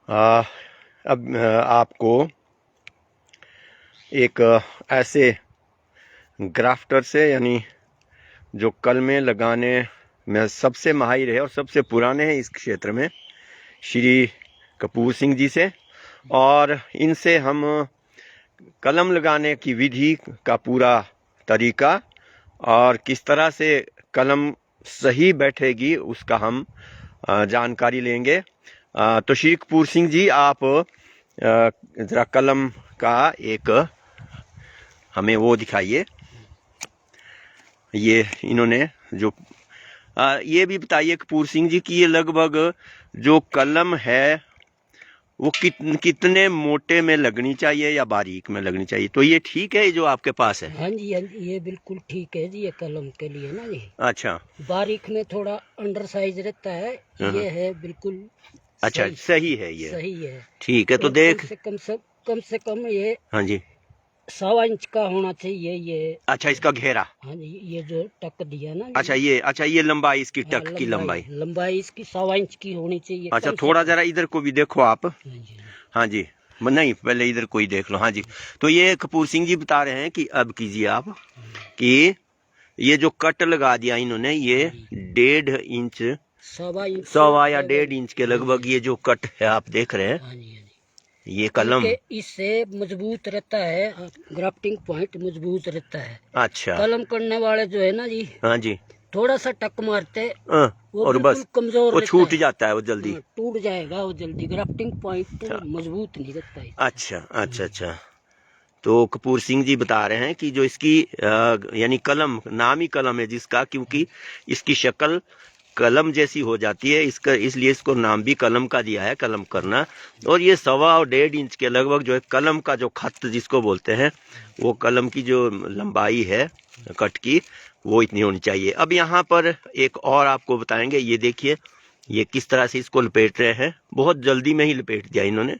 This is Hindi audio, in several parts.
अब आपको एक ऐसे ग्राफ्टर से, यानी जो कलमें लगाने में सबसे माहिर है और सबसे पुराने हैं इस क्षेत्र में, श्री कपूर सिंह जी से, और इनसे हम कलम लगाने की विधि का पूरा तरीका और किस तरह से कलम सही बैठेगी उसका हम जानकारी लेंगे। तो श्री कपूर सिंह जी, आप जरा कलम का एक हमें वो दिखाइए। ये इन्होंने जो ये भी बताइए कपूर सिंह जी कि ये लगभग जो कलम है वो कितने मोटे में लगनी चाहिए या बारीक में लगनी चाहिए? तो ये ठीक है जो आपके पास है? हाँ जी, ये बिल्कुल ठीक है जी, ये कलम के लिए ना जी। अच्छा, बारीक में थोड़ा अंडर साइज रहता है, ये है बिल्कुल अच्छा, सही है, ये सही है। ठीक है। तो देख, कम से कम ये हाँ जी, 1.25 इंच का होना चाहिए ये। अच्छा, इसका घेरा, हाँ जी, ये जो टक दिया ना, अच्छा, ये लंबाई, इसकी टक की लंबाई इसकी 1.25 इंच की होनी चाहिए। अच्छा, थोड़ा जरा इधर को भी देखो आप। हाँ जी, हाँ जी, नहीं, पहले इधर को ही देख लो। हाँ जी, तो ये कपूर सिंह जी बता रहे हैं कि अब कीजिए आप कि ये जो कट लगा दिया इन्होंने, ये 1.5 इंच, 1.25 या 1.5 इंच के लगभग ये जो कट है आप देख रहे हैं, ये कलम इससे मजबूत रहता है, ग्राफ्टिंग पॉइंट मजबूत रहता है। अच्छा, कलम करने वाले जो है ना जी, हाँ जी, थोड़ा सा टक मारते वो और बस कमजोर वो छूट जाता है, वो जल्दी टूट जाएगा, वो जल्दी ग्राफ्टिंग पॉइंट मजबूत नहीं रहता है। अच्छा, अच्छा, अच्छा। तो कपूर सिंह जी बता रहे हैं कि जो इसकी यानी कलम, नाम ही कलम है जिसका, क्योंकि इसकी शक्ल कलम जैसी हो जाती है, इसका इसलिए इसको नाम भी कलम का दिया है, कलम करना। और ये 1.25 और 1.5 इंच के लगभग जो है कलम का जो खत जिसको बोलते हैं, वो कलम की जो लंबाई है कट की, वो इतनी होनी चाहिए। अब यहाँ पर एक और आपको बताएंगे, ये देखिए ये किस तरह से इसको लपेट रहे हैं, बहुत जल्दी में ही लपेट दिया इन्होंने,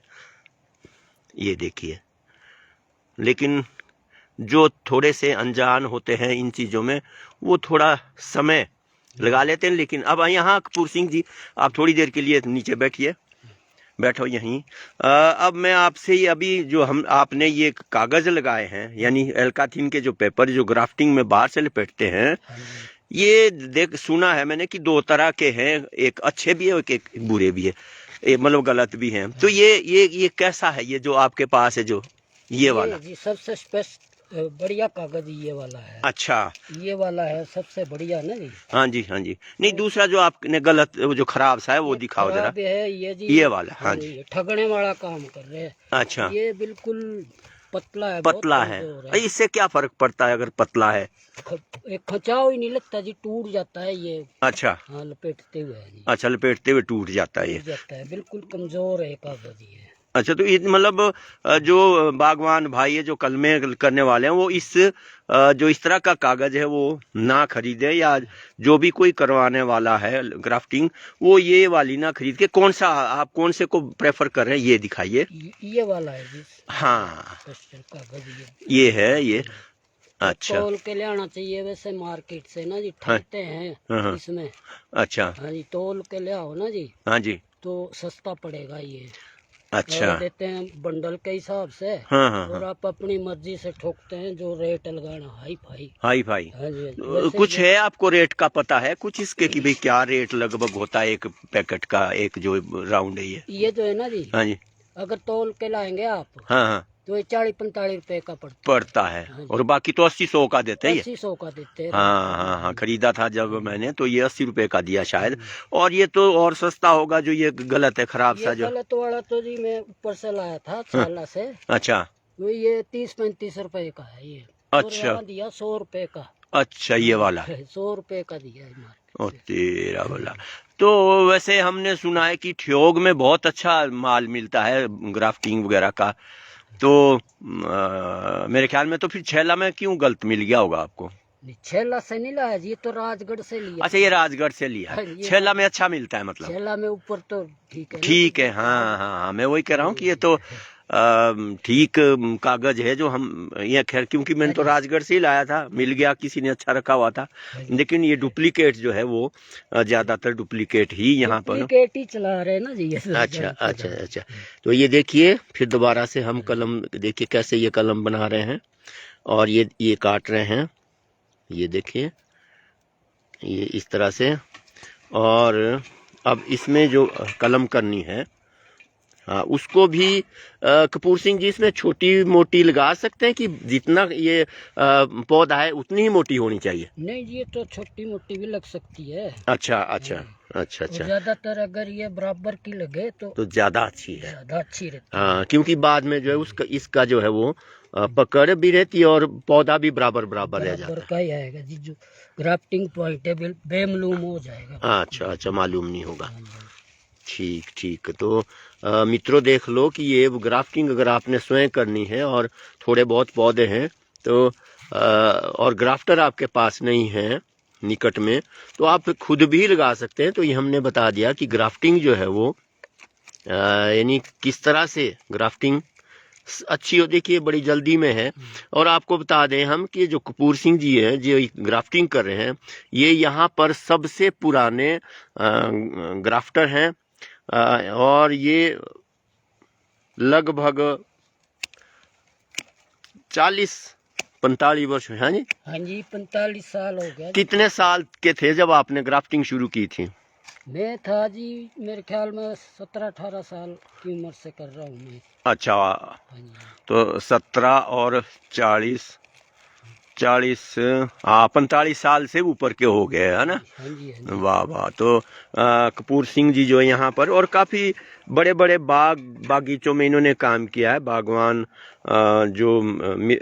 ये देखिए। लेकिन जो थोड़े से अनजान होते हैं इन चीज़ों में, वो थोड़ा समय लगा लेते हैं। लेकिन अब यहाँ कपूर सिंह जी, आप थोड़ी देर के लिए नीचे बैठिए, बैठो यहीं। अब मैं आपसे अभी जो हम आपने ये कागज़ लगाए हैं, यानी एल्काथीन के जो पेपर जो ग्राफ्टिंग में बाहर से लपेटते हैं, ये देख सुना है मैंने कि 2 तरह के हैं, एक अच्छे भी है और एक बुरे भी है, मतलब गलत भी हैं। तो ये कैसा है, ये जो आपके पास है, जो ये वाला? जी सबसे बढ़िया कागज ये वाला है। अच्छा, ये वाला है सबसे बढ़िया ना जी। हाँ जी, हाँ जी। नहीं, दूसरा जो आपने गलत, वो जो खराब सा है वो दिखाओ जरा। है ये जी, ये वाला, हाँ जी, ठगने वाला काम कर रहे हैं। अच्छा, ये बिल्कुल पतला है, पतला है। इससे क्या फर्क पड़ता है अगर पतला है? एक खचाव ही नहीं लगता जी, टूट जाता है ये। अच्छा, हाँ, लपेटते हुए जी। अच्छा, लपेटते हुए टूट जाता है ये, जाता है, बिल्कुल कमजोर है कागज ये। अच्छा, तो ये मतलब जो बागवान भाई है, जो कलमे करने वाले हैं, वो जो इस तरह का कागज है वो ना खरीदे, या जो भी कोई करवाने वाला है ग्राफ्टिंग, वो ये वाली ना खरीद के, आप कौन से को प्रेफर कर रहे हैं ये दिखाइए। ये वाला है जी। हाँ, कागज ये है ये। अच्छा, तोल के ले आना चाहिए वैसे मार्केट से ना जी, ठगते हैं इसमें। अच्छा, हाँ जी, तोल के ले आओ ना जी, हाँ जी, तो सस्ता पड़ेगा ये। अच्छा, देते हैं बंडल के हिसाब से। हाँ, और आप अपनी मर्जी से ठोकते हैं, जो रेट लगाना हाई फाई। हाँ जी। कुछ है आपको रेट का पता है कुछ इसके कि भाई क्या रेट लगभग होता है एक पैकेट का, एक जो राउंड है ये जो है ना जी, हाँ जी, अगर तोल के लाएंगे आप, हाँ, तो ये 40-45 रुपए का पड़ता है। और बाकी तो 80-100 का देते हैं, 80-100 का देते हैं। हाँ, खरीदा था जब मैंने, तो ये 80 रुपए का दिया शायद। और ये तो और सस्ता होगा जो ये गलत है, खराब सा जो। गलत वाला तो जी मैं ऊपर से लाया था छाला से। अच्छा, तो ये 30-35 रुपए का है ये। अच्छा, दिया 100 रुपए का। अच्छा, ये वाला 100 रुपए का दिया है ओ तेरा बोला। तो वैसे हमने सुना है कि ठियोग में बहुत अच्छा माल मिलता है ग्राफ्टिंग वगैरह का, तो मेरे ख्याल में तो फिर छैला में क्यों गलत मिल गया होगा आपको? छेला से नहीं लाया जी, ये तो राजगढ़ से लिया। अच्छा, ये राजगढ़ से लिया। छैला में अच्छा मिलता है मतलब? छेला में ऊपर तो ठीक है, ठीक है, हाँ, मैं वही कह रहा हूँ कि ये तो ठीक कागज है जो हम ये, खैर क्योंकि मैंने तो राजगढ़ से ही लाया था, मिल गया, किसी ने अच्छा रखा हुआ था, लेकिन ये डुप्लीकेट जो है वो ज्यादातर डुप्लीकेट ही यहाँ पर। डुप्लीकेट ही चला रहे हैं ना जी ये सब। अच्छा अच्छा अच्छा। तो ये देखिए फिर दोबारा से हम कलम, देखिए कैसे ये कलम बना रहे हैं और ये काट रहे हैं, ये देखिए ये इस तरह से। और अब इसमें जो कलम करनी है, हाँ, उसको भी कपूर सिंह जी इसमें छोटी मोटी लगा सकते हैं कि जितना ये पौधा है उतनी ही मोटी होनी चाहिए? नहीं जी, ये तो छोटी मोटी भी लग सकती है। अच्छा अच्छा अच्छा अच्छा। ज्यादातर अगर ये बराबर की लगे तो ज्यादा अच्छी है, ज्यादा अच्छी रहती हाँ, क्योंकि बाद में जो है उसका इसका जो है वो पकड़ भी रहती है और पौधा भी बराबर बराबर रह जाता है। का ही आएगा जी, जो ग्राफ्टिंग पॉइंट है बेमालूम हो जाएगा। अच्छा अच्छा, मालूम नहीं होगा। ठीक ठीक। तो मित्रों देख लो कि ये ग्राफ्टिंग अगर आपने स्वयं करनी है और थोड़े बहुत पौधे हैं तो और ग्राफ्टर आपके पास नहीं है निकट में, तो आप खुद भी लगा सकते हैं। तो ये हमने बता दिया कि ग्राफ्टिंग जो है वो यानी किस तरह से ग्राफ्टिंग अच्छी हो। देखिए बड़ी जल्दी में है। और आपको बता दें हम कि जो कपूर सिंह जी हैं जो ग्राफ्टिंग कर रहे हैं, ये यहाँ पर सबसे पुराने ग्राफ्टर हैं और ये लगभग 40-45 वर्ष। हाँ जी, हाँ जी, 45 साल हो गया। कितने साल के थे जब आपने ग्राफ्टिंग शुरू की थी? मैं था जी मेरे ख्याल में 17-18 साल की उम्र से कर रहा हूँ मैं। अच्छा, तो 17 और 40 हाँ 45 साल से ऊपर के हो गए, है ना? हाँ जी। वाह वाह। तो कपूर सिंह जी जो है यहाँ पर, और काफी बड़े बड़े बागीचों में इन्होंने काम किया है। बागवान जो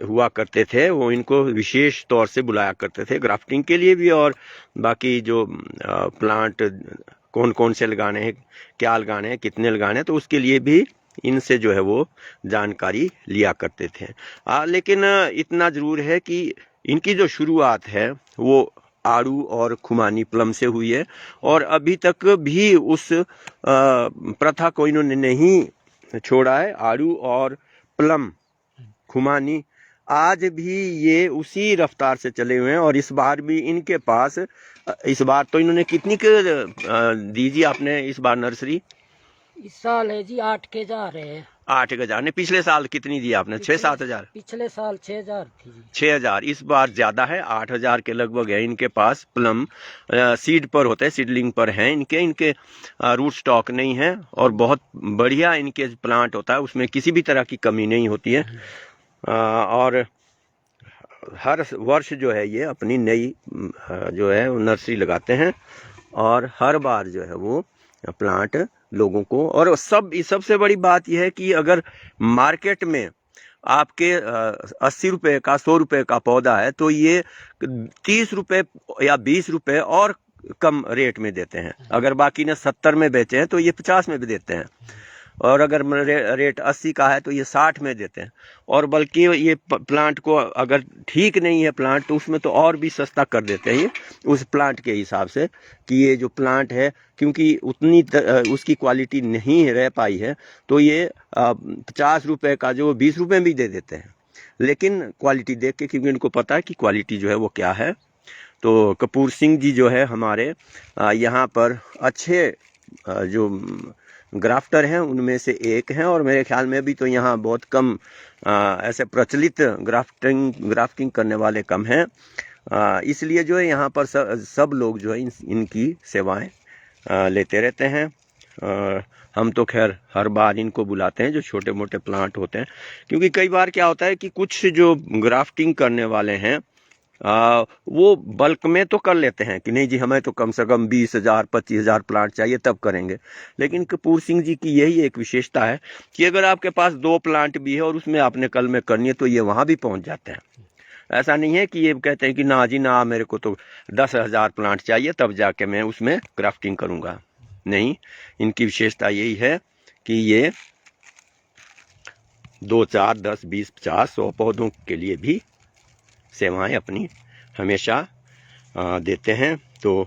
हुआ करते थे वो इनको विशेष तौर से बुलाया करते थे ग्राफ्टिंग के लिए भी, और बाकी जो प्लांट कौन कौन से लगाने हैं, क्या लगाने हैं, कितने लगाने हैं, तो उसके लिए भी इनसे जो है वो जानकारी लिया करते थे। लेकिन इतना जरूर है कि इनकी जो शुरुआत है वो आड़ू और खुमानी प्लम से हुई है, और अभी तक भी उस प्रथा को इन्होंने नहीं छोड़ा है। आड़ू और प्लम, खुमानी आज भी ये उसी रफ्तार से चले हुए हैं। और इस बार भी इनके पास, इस बार तो इन्होंने कितनी दीजिए आपने इस बार नर्सरी? इस साल है जी 8 के जा रहे हैं। 8,000 ने, पिछले साल कितनी दी आपने? 6-7 हजार? पिछले साल 6,000 थी। 6,000, इस बार ज्यादा है, 8,000 के लगभग है इनके पास। प्लम सीड पर होते हैं, सीडलिंग पर हैं इनके रूट स्टॉक नहीं है, और बहुत बढ़िया इनके प्लांट होता है, उसमें किसी भी तरह की कमी नहीं होती है। और हर वर्ष जो है ये अपनी नई जो है नर्सरी लगाते हैं, और हर बार जो है वो प्लांट लोगों को, और सबसे बड़ी बात यह है कि अगर मार्केट में आपके 80 रुपए का 100 रुपए का पौधा है तो ये 30 रुपए या 20 रुपए और कम रेट में देते हैं। अगर बाकी ने 70 में बेचे हैं तो ये 50 में भी देते हैं, और अगर रेट 80 का है तो ये 60 में देते हैं। और बल्कि ये प्लांट को अगर ठीक नहीं है प्लांट तो उसमें तो और भी सस्ता कर देते हैं ये, उस प्लांट के हिसाब से कि ये जो प्लांट है क्योंकि उतनी उसकी क्वालिटी नहीं रह पाई है, तो ये 50 रुपए का जो 20 रुपए में भी दे देते हैं, लेकिन क्वालिटी देख के, क्योंकि इनको पता है कि क्वालिटी जो है वो क्या है। तो कपूर सिंह जी जो है हमारे यहाँ पर अच्छे जो ग्राफ्टर हैं उनमें से एक हैं, और मेरे ख्याल में भी तो यहाँ बहुत कम ऐसे प्रचलित ग्राफ्टिंग करने वाले कम हैं। इसलिए जो है यहाँ पर सब लोग जो है इनकी सेवाएं लेते रहते हैं। हम तो खैर हर बार इनको बुलाते हैं जो छोटे मोटे प्लांट होते हैं, क्योंकि कई बार क्या होता है कि कुछ जो ग्राफ्टिंग करने वाले हैं वो बल्क में तो कर लेते हैं कि नहीं जी हमें तो कम से कम 20,000-25,000 प्लांट चाहिए तब करेंगे। लेकिन कपूर सिंह जी की यही एक विशेषता है कि अगर आपके पास 2 प्लांट भी है और उसमें आपने कल में करनी है तो ये वहां भी पहुंच जाते हैं। ऐसा नहीं है कि ये कहते हैं कि ना जी ना, मेरे को तो 10,000 प्लांट चाहिए तब जाके मैं उसमें ग्राफ्टिंग करूंगा। नहीं, इनकी विशेषता यही है कि ये 2, 4, 10, 20, 50, 100 पौधों के लिए भी सेवाएं अपनी हमेशा देते हैं। तो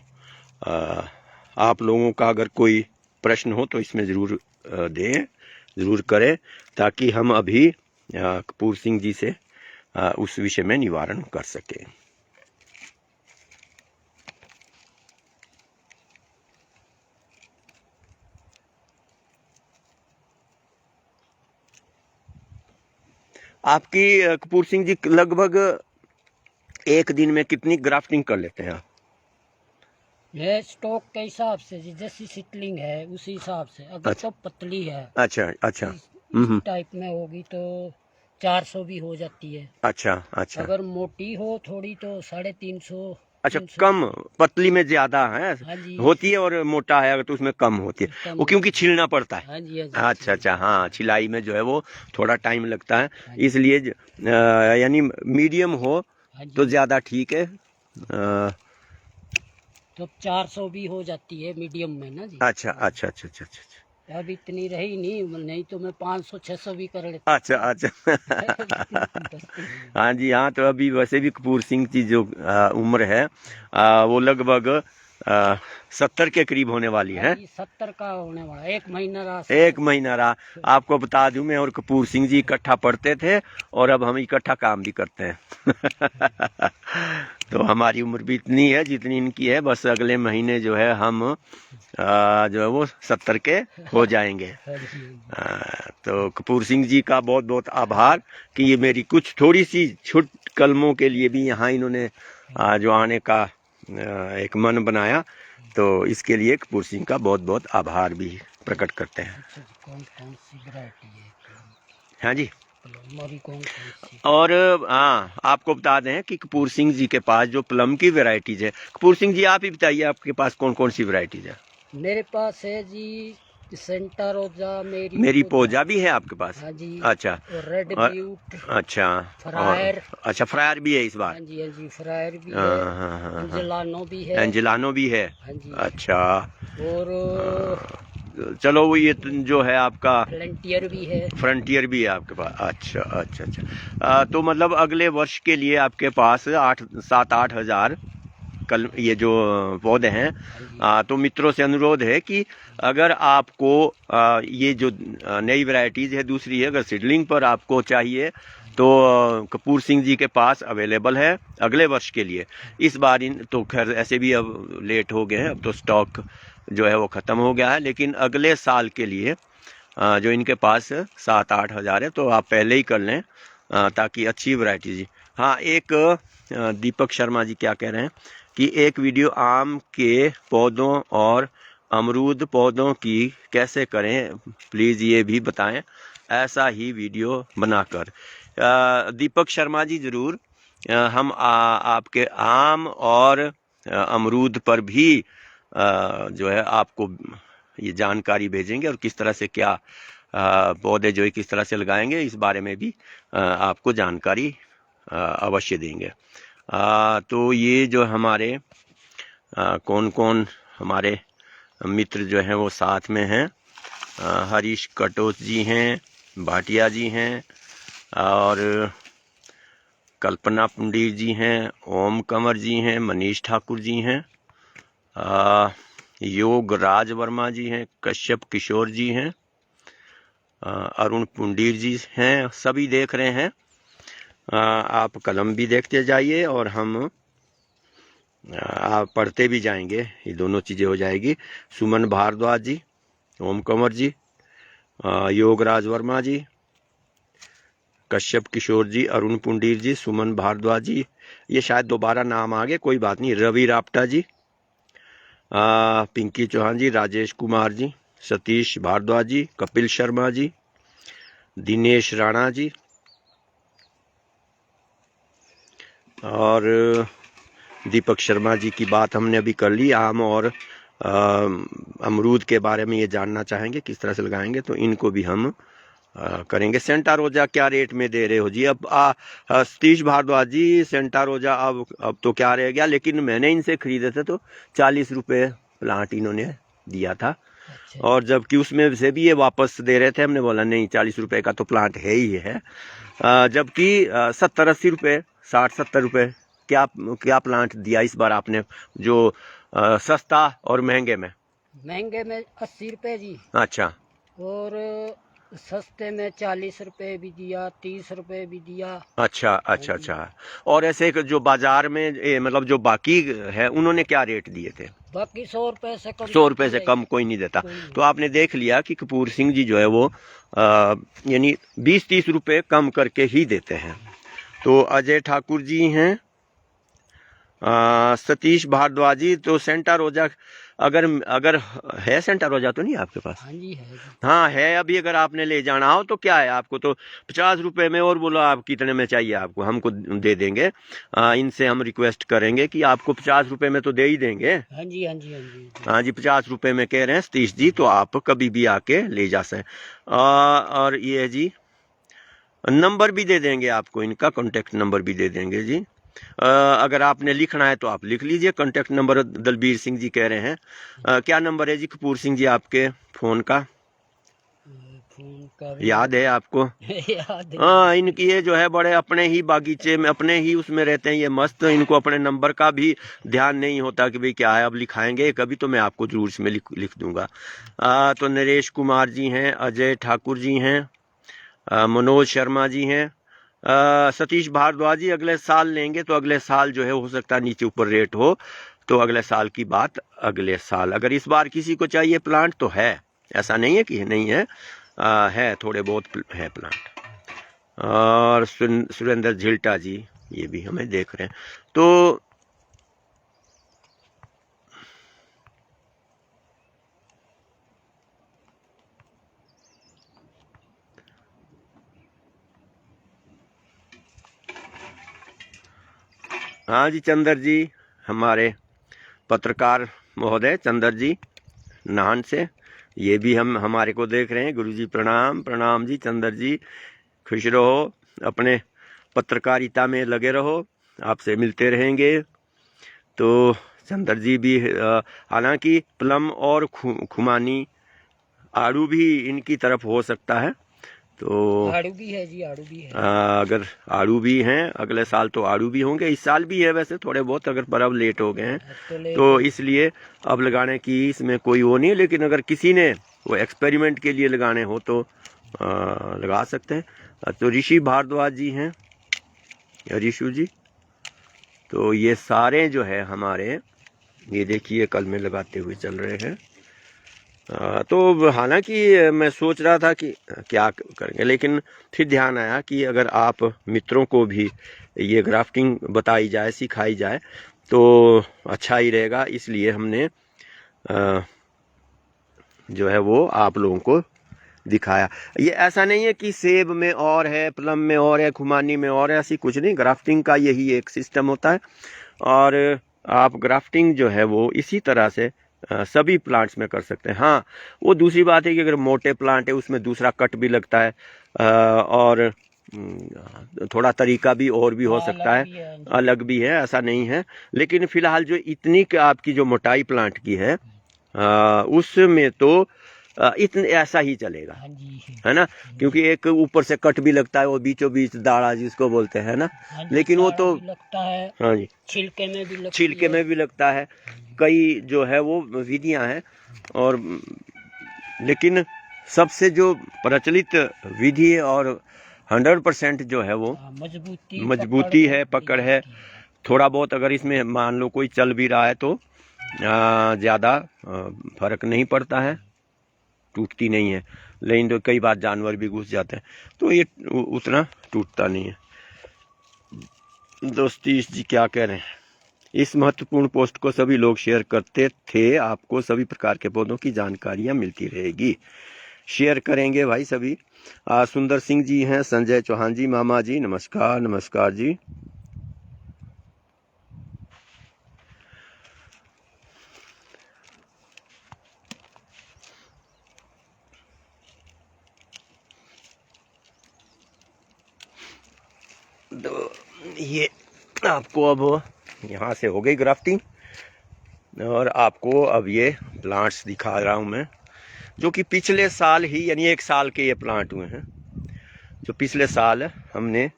आप लोगों का अगर कोई प्रश्न हो तो इसमें ज़रूर दें। ज़रूर करें, ताकि हम अभी कपूर सिंह जी से उस विषय में निवारण कर सकें। आपकी कपूर सिंह जी लगभग एक दिन में कितनी ग्राफ्टिंग कर लेते हैं आप? ये स्टॉक के हिसाब से जी, जैसी सिटलिंग है उसी हिसाब से। अगर अच्छा। तो पतली है, अच्छा अच्छा। इस टाइप में होगी तो 400 भी हो जाती है। अच्छा अच्छा। अगर मोटी हो थोड़ी तो 350। अच्छा, 300। कम पतली में ज्यादा है हाँ जी, होती है, और मोटा है अगर तो उसमें कम होती है, कम वो क्योंकि होती छीलना पड़ता है। है। हाँ जी, हाँ जी। अच्छा अच्छा, हाँ, छिलाई में जो है वो थोड़ा टाइम लगता है, हाँ जी, इसलिए यानी मीडियम हो हाँ तो जी। ज्यादा ठीक है। तो 400 भी हो जाती है मीडियम में ना जी। अच्छा अच्छा अच्छा अच्छा अच्छा अब इतनी रही नहीं तो मैं 500-600 भी कर लेता। अच्छा अच्छा। बचती नहीं। हाँ जी, हाँ, तो अभी वैसे भी कपूर सिंह की जो उम्र है वो लगभग 70 के करीब होने वाली हाँ है। जी, 70 का होने वाला, 1 महीना रहा एक 70। महीना रहा। आपको बता दूं, मैं और कपूर सिंह जी इकट्ठा पढ़ते थे, और अब हम इकट्ठा काम भी करते हैं। तो हमारी उम्र भी इतनी है जितनी इनकी है, बस अगले महीने जो है हम जो है वो 70 के हो जाएंगे। हाँ जी, तो कपूर सिंह जी का बहुत बहुत आभार कि ये मेरी कुछ थोड़ी सी छुट कलमों के लिए भी यहाँ इन्होंने जो आने का एक मन बनाया, तो इसके लिए कपूर सिंह का बहुत बहुत आभार भी प्रकट करते हैं। अच्छा जी, कौन कौन सी वैरायटी है हाँ जी। प्लम वाली, कौन कौन सी? और हाँ, आपको बता दें कि कपूर सिंह जी के पास जो प्लम की वैरायटीज है, कपूर सिंह जी आप ही बताइए आपके पास कौन कौन सी वैरायटीज है? मेरे पास है जी सेंटा रोजा, मेरी पोजा भी है आपके पास? हाँ जी। अच्छा। और रेड और ब्यूट, अच्छा। और फ्रायर। अच्छा, फ्रायर भी है इस बार? हाँ जी, हाँ जी, फ्रायर भी है। हाँ हाँ हाँ हाँ। एंजेलानो भी है। एंजिलानो भी है? हाँ जी। अच्छा। और चलो, वो ये जो है आपका फ्लंटियर भी है। फ्रंटियर भी है आपके पास? अच्छा अच्छा अच्छा। तो मतलब अगले वर्ष के लिए आपके पास 7-8 हज़ार कल ये जो पौधे हैं। हाँ जी, तो मित्रों से अनुरोध है कि अगर आपको ये जो नई वैरायटीज है, दूसरी है, अगर सीडलिंग पर आपको चाहिए तो कपूर सिंह जी के पास अवेलेबल है अगले वर्ष के लिए। इस बार इन तो खैर ऐसे भी अब लेट हो गए हैं, अब तो स्टॉक जो है वो ख़त्म हो गया है, लेकिन अगले साल के लिए जो इनके पास 7-8 हज़ार है, तो आप पहले ही कर लें ताकि अच्छी वैरायटी जी। हाँ, एक दीपक शर्मा जी क्या कह रहे हैं कि एक वीडियो आम के पौधों और अमरूद पौधों की कैसे करें, प्लीज़ ये भी बताएं, ऐसा ही वीडियो बनाकर। दीपक शर्मा जी ज़रूर हम आपके आम और अमरूद पर भी जो है आपको ये जानकारी भेजेंगे, और किस तरह से क्या पौधे जो है किस तरह से लगाएंगे, इस बारे में भी आपको जानकारी अवश्य देंगे। तो ये जो हमारे कौन कौन हमारे मित्र जो हैं वो साथ में हैं, हरीश कटोच जी हैं, भाटिया जी हैं, और कल्पना पंडित जी हैं, ओम कंवर जी हैं, मनीष ठाकुर जी हैं, योग राज वर्मा जी हैं, कश्यप किशोर जी हैं, अरुण पुंडीर जी हैं, सभी देख रहे हैं। आप कलम भी देखते जाइए और हम आप पढ़ते भी जाएंगे, ये दोनों चीज़ें हो जाएगी। सुमन भारद्वाज जी, ओम कंवर जी, योगराज वर्मा जी, कश्यप किशोर जी, अरुण पुंडीर जी, सुमन भारद्वाज जी, ये शायद दोबारा नाम आ गए, कोई बात नहीं, रवि राप्टा जी, पिंकी चौहान जी, राजेश कुमार जी, सतीश भारद्वाज जी, कपिल शर्मा जी, दिनेश राणा जी, और दीपक शर्मा जी की बात हमने अभी कर ली। आम और अमरूद के बारे में ये जानना चाहेंगे किस तरह से लगाएंगे, तो इनको भी हम करेंगे। सेंटा रोजा क्या रेट में दे रहे हो जी? अब सतीश भारद्वाज जी, सेंटा रोजा अब तो क्या रह गया, लेकिन मैंने इनसे खरीदे थे तो 40 रुपये प्लांट इन्होंने दिया था। अच्छा। और जबकि उसमें से भी ये वापस दे रहे थे, हमने बोला नहीं, 40 रुपये का तो प्लांट है ही है। जबकि 70-80 रुपये, 60-70 रुपये क्या क्या प्लांट दिया इस बार आपने, जो सस्ता और महंगे में? महंगे में 80 रुपए जी। अच्छा। और सस्ते में 40 रुपए भी दिया, 30 रुपए भी दिया। अच्छा अच्छा अच्छा। और ऐसे जो बाजार में मतलब जो बाकी है उन्होंने क्या रेट दिए थे? बाकी 100 रुपए से कम 100 रुपए से कम कोई नहीं देता। कोई नहीं। तो आपने देख लिया कि कपूर सिंह जी जो है वो यानी 20-30 रुपए कम करके ही देते हैं। तो अजय ठाकुर जी हैं, सतीश भारद्वाज जी। तो सेंटा रोजा अगर अगर है, सेंटा रोजा तो नहीं आपके पास? हाँ जी है जी। हाँ है। अभी अगर आपने ले जाना हो तो क्या है, आपको तो 50 रुपए में, और बोलो आप कितने में चाहिए आपको, हमको दे देंगे। इनसे हम रिक्वेस्ट करेंगे कि आपको 50 रुपए में तो दे ही देंगे। हाँ जी हाँ जी हाँ जी। हाँ जी 50 रुपए में कह रहे हैं सतीश जी, तो आप कभी भी आके ले जा सकते। और ये जी नंबर भी दे देंगे आपको, इनका कॉन्टेक्ट नंबर भी दे देंगे जी। अगर आपने लिखना है तो आप लिख लीजिए। कॉन्टेक्ट नंबर दलबीर सिंह जी कह रहे हैं। क्या नंबर है जी कपूर सिंह जी आपके फोन का? फोन का भी याद है आपको? याद है। हाँ, इनकी ये जो है बड़े अपने ही बागीचे में, अपने ही उसमें रहते हैं ये मस्त। इनको अपने नंबर का भी ध्यान नहीं होता कि भाई क्या है, अब लिखाएंगे कभी तो मैं आपको जरूर इसमें लिख दूंगा। तो नरेश कुमार जी हैं, अजय ठाकुर जी हैं, मनोज शर्मा जी हैं, सतीश भारद्वाज जी। अगले साल लेंगे तो अगले साल जो है हो सकता है नीचे ऊपर रेट हो, तो अगले साल की बात अगले साल। अगर इस बार किसी को चाहिए प्लांट तो है, ऐसा नहीं है कि नहीं है, है थोड़े बहुत है प्लांट। और सुरेंद्र झिल्टा जी ये भी हमें देख रहे हैं। तो हाँ जी चंदर जी, हमारे पत्रकार महोदय चंदर जी नाहन से, ये भी हम हमारे को देख रहे हैं। गुरुजी प्रणाम। प्रणाम जी चंदर जी, खुश रहो, अपने पत्रकारिता में लगे रहो, आपसे मिलते रहेंगे। तो चंदर जी भी हालांकि प्लम और खुमानी आड़ू भी इनकी तरफ हो सकता है। तो आड़ू भी है जी, आड़ू भी है। अगर आड़ू भी हैं अगले साल तो आड़ू भी होंगे। इस साल भी है वैसे थोड़े बहुत, अगर पर अब लेट हो गए हैं तो इसलिए अब लगाने की इसमें कोई वो नहीं है। लेकिन अगर किसी ने वो एक्सपेरिमेंट के लिए लगाने हो तो लगा सकते हैं। तो ऋषि भारद्वाज जी हैं, ऋषु जी। तो ये सारे जो है हमारे, ये देखिए कल में लगाते हुए चल रहे हैं। तो हालांकि मैं सोच रहा था कि क्या करेंगे, लेकिन फिर ध्यान आया कि अगर आप मित्रों को भी ये ग्राफ्टिंग बताई जाए, सिखाई जाए तो अच्छा ही रहेगा। इसलिए हमने जो है वो आप लोगों को दिखाया। ये ऐसा नहीं है कि सेब में और है, प्लम में और है, खुमानी में और है, ऐसी कुछ नहीं। ग्राफ्टिंग का यही एक सिस्टम होता है। और आप ग्राफ्टिंग जो है वो इसी तरह से सभी प्लांट्स में कर सकते हैं। हाँ, वो दूसरी बात है कि अगर मोटे प्लांट है उसमें दूसरा कट भी लगता है, और थोड़ा तरीका भी और भी हो सकता है, अलग भी है, ऐसा नहीं है। लेकिन फिलहाल जो इतनी आपकी जो मोटाई प्लांट की है उसमें तो इतने ऐसा ही चलेगा, है ना। क्योंकि एक ऊपर से कट भी लगता है, वो बीचों बीच दाढ़ा जिसको बोलते हैं ना, लेकिन वो तो लगता है। हाँ जी, छिलके में भी लगता है, छिलके में भी लगता है। कई जो है वो विधियां हैं, और लेकिन सबसे जो प्रचलित विधि है और 100% जो है वो मजबूती है, पकड़ है। थोड़ा बहुत अगर इसमें मान लो कोई चल भी रहा है तो ज़्यादा फर्क नहीं पड़ता है, टूटती नहीं है। लेकिन तो कई बार जानवर भी घुस जाते हैं तो ये उतना टूटता नहीं है। दोस्तीश जी क्या कह रहे हैं? इस महत्वपूर्ण पोस्ट को सभी लोग शेयर करते थे, आपको सभी प्रकार के पौधों की जानकारियां मिलती रहेगी। शेयर करेंगे भाई सभी। सुंदर सिंह जी हैं, संजय चौहान जी, मामा जी नमस्कार। नमस्कार जी। तो ये आपको अब यहाँ से हो गई ग्राफ्टिंग, और आपको अब ये प्लांट्स दिखा रहा हूँ मैं, जो कि पिछले साल ही, यानी 1 साल के ये प्लांट हुए हैं। जो पिछले साल हमने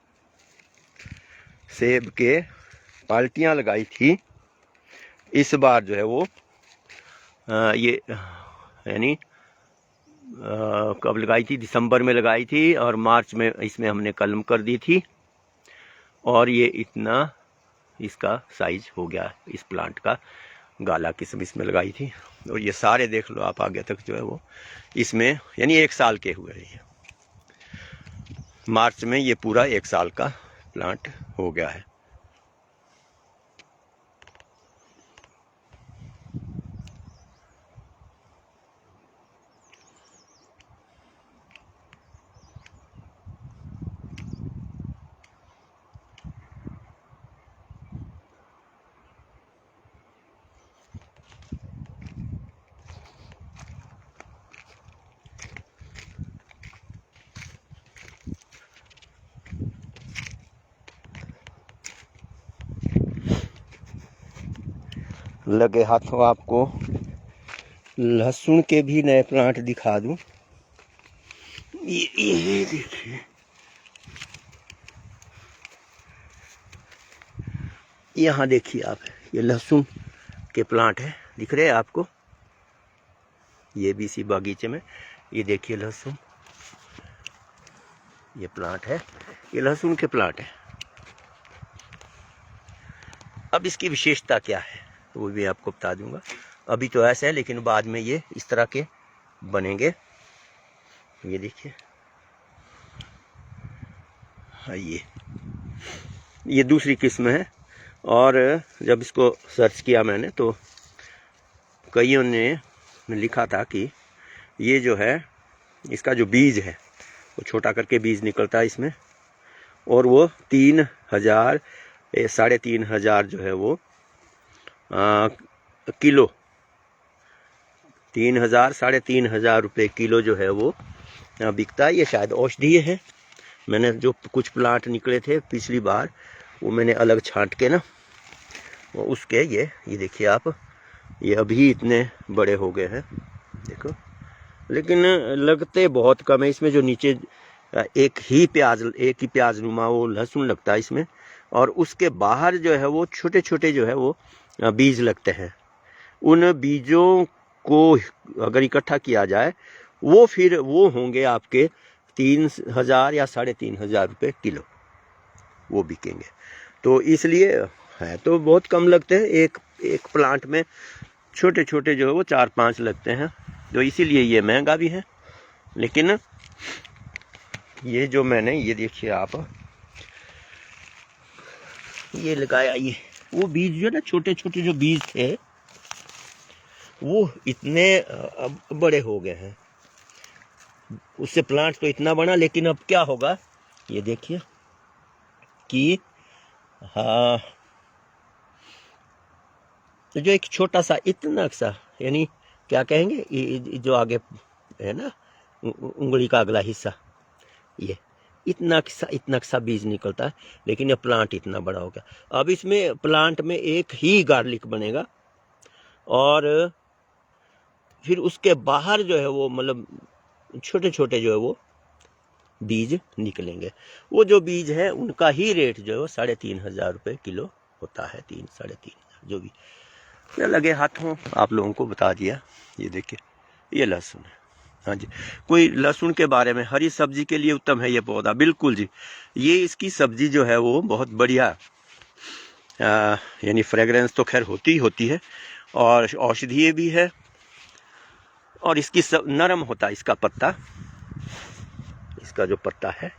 सेब के पाल्टियाँ लगाई थी, इस बार जो है वो ये यानी कब लगाई थी, दिसंबर में लगाई थी और मार्च में इसमें हमने कलम कर दी थी। और ये इतना इसका साइज हो गया इस प्लांट का। गाला किस्म इसमें लगाई थी और ये सारे देख लो आप आगे तक जो है वो इसमें यानी 1 साल के हुए हैं। मार्च में ये पूरा 1 साल का प्लांट हो गया है। लगे हाथों आपको लहसुन के भी नए प्लांट दिखा दूं। ये देखिए, यहाँ देखिए आप, ये लहसुन के प्लांट है, दिख रहे हैं आपको? ये भी इसी बागीचे में, ये देखिए लहसुन, ये प्लांट है, ये लहसुन के प्लांट है। अब इसकी विशेषता क्या है वो भी आपको बता दूंगा। अभी तो ऐसा है, लेकिन बाद में ये इस तरह के बनेंगे। ये देखिए, हाँ, ये दूसरी किस्म है। और जब इसको सर्च किया मैंने तो कईयों ने लिखा था कि ये जो है, इसका जो बीज है वो छोटा करके बीज निकलता है इसमें, और वो 3,000 3,500 जो है वो किलो, 3,000 3,500 रुपये किलो जो है वो बिकता है। ये शायद औषधीय है। मैंने जो कुछ प्लांट निकले थे पिछली बार वो मैंने अलग छांट के ना उसके ये देखिए आप, ये अभी इतने बड़े हो गए हैं देखो, लेकिन लगते बहुत कम है। इसमें जो नीचे एक ही प्याज नुमा वो लहसुन लगता है इसमें, और उसके बाहर जो है वो छोटे छोटे जो है वो बीज लगते हैं। उन बीजों को अगर इकट्ठा किया जाए वो फिर वो होंगे आपके 3,000 या 3,500 रुपये किलो, वो बिकेंगे। तो इसलिए है तो बहुत कम लगते हैं, एक प्लांट में छोटे छोटे जो है वो 4-5 लगते हैं, तो इसीलिए ये महंगा भी है। लेकिन ये जो मैंने, ये देखिए आप, ये लगाया, ये वो बीज जो ना, छोटे छोटे जो बीज थे वो इतने बड़े हो गए हैं। उससे प्लांट तो इतना बना, लेकिन अब क्या होगा ये देखिए कि हाँ, तो जो एक छोटा सा इतना सा, यानी क्या कहेंगे, जो आगे है ना उंगली का अगला हिस्सा, ये इतना सा बीज निकलता है, लेकिन ये प्लांट इतना बड़ा हो गया। अब इसमें प्लांट में एक ही गार्लिक बनेगा और फिर उसके बाहर जो है वो मतलब छोटे छोटे जो है वो बीज निकलेंगे। वो जो बीज है उनका ही रेट जो है 3,500 रुपये किलो होता है, 3-3,500 जो भी। मैं लगे हाथों आप लोगों को बता दिया। ये देखिए, ये लहसुन है। हाँ जी, कोई लहसुन के बारे में, हरी सब्जी के लिए उत्तम है ये पौधा, बिल्कुल जी। ये इसकी सब्जी जो है वो बहुत बढ़िया, यानी फ्रेगरेंस तो खैर होती है और औषधीय भी है, और इसकी नरम होता है इसका पत्ता, इसका जो पत्ता है।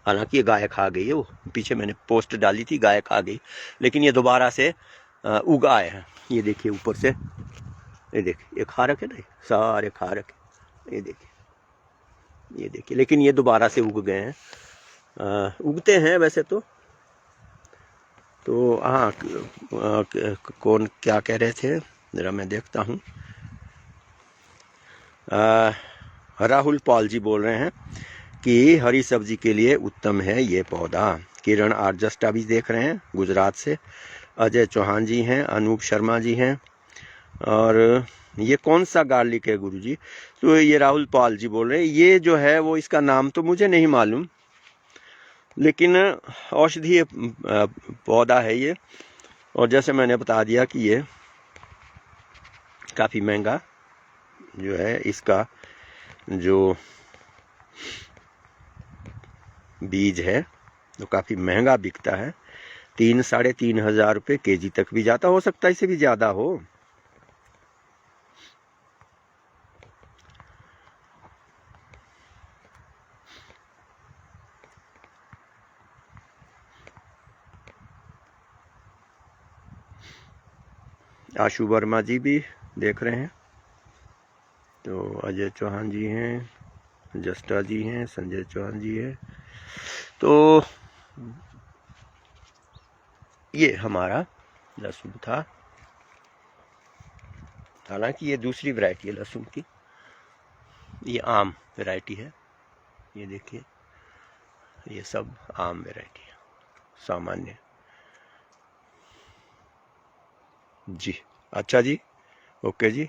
हालांकि ये गाय खा गई है, वो पीछे मैंने पोस्ट डाली थी, गाय खा गई, लेकिन ये दोबारा से उग आए हैं। ये देखिए ऊपर से, ये देखिए, ये खा रखे ना, सारे खा रखे, ये देखिए, लेकिन ये दोबारा से उग गए हैं। उगते हैं वैसे तो हाँ, कौन क्या कह रहे थे, जरा मैं देखता हूँ। राहुल पॉल जी बोल रहे हैं कि हरी सब्जी के लिए उत्तम है ये पौधा। किरण आर्जस्टा भी देख रहे हैं गुजरात से, अजय चौहान जी हैं, अनूप शर्मा जी हैं। और ये कौन सा गार्लिक है गुरुजी? तो ये राहुल पॉल जी बोल रहे हैं। ये जो है वो, इसका नाम तो मुझे नहीं मालूम, लेकिन औषधीय पौधा है ये, और जैसे मैंने बता दिया कि ये काफ़ी महंगा जो है इसका जो बीज है तो काफ़ी महंगा बिकता है। 3-3.5 हजार रुपये केजी तक भी जाता, हो सकता है इससे भी ज़्यादा हो। आशु वर्मा जी भी देख रहे हैं, तो अजय चौहान जी हैं, जस्टा जी हैं, संजय चौहान जी हैं। तो ये हमारा लहसुन था। हालांकि ये दूसरी वैरायटी है लहसुन की, ये आम वैरायटी है। ये देखिए, ये सब आम वैरायटी है, सामान्य। जी अच्छा जी, ओके जी।